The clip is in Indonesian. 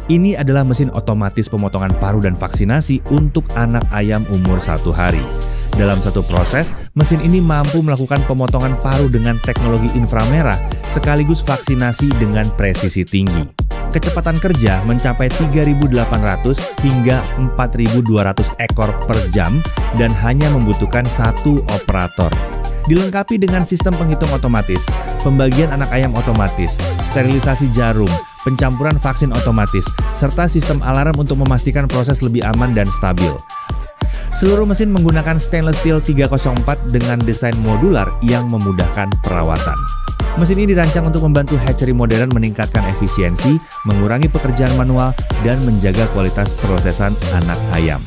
Ini adalah mesin otomatis pemotongan paru dan vaksinasi untuk anak ayam umur 1 hari. Dalam satu proses, mesin ini mampu melakukan pemotongan paru dengan teknologi inframerah sekaligus vaksinasi dengan presisi tinggi. Kecepatan kerja mencapai 3.800 hingga 4.200 ekor per jam dan hanya membutuhkan satu operator. Dilengkapi dengan sistem penghitung otomatis, pembagian anak ayam otomatis, sterilisasi jarum, pencampuran vaksin otomatis, serta sistem alarm untuk memastikan proses lebih aman dan stabil. Seluruh mesin menggunakan stainless steel 304 dengan desain modular yang memudahkan perawatan. Mesin ini dirancang untuk membantu hatchery modern meningkatkan efisiensi, mengurangi pekerjaan manual, dan menjaga kualitas prosesan anak ayam.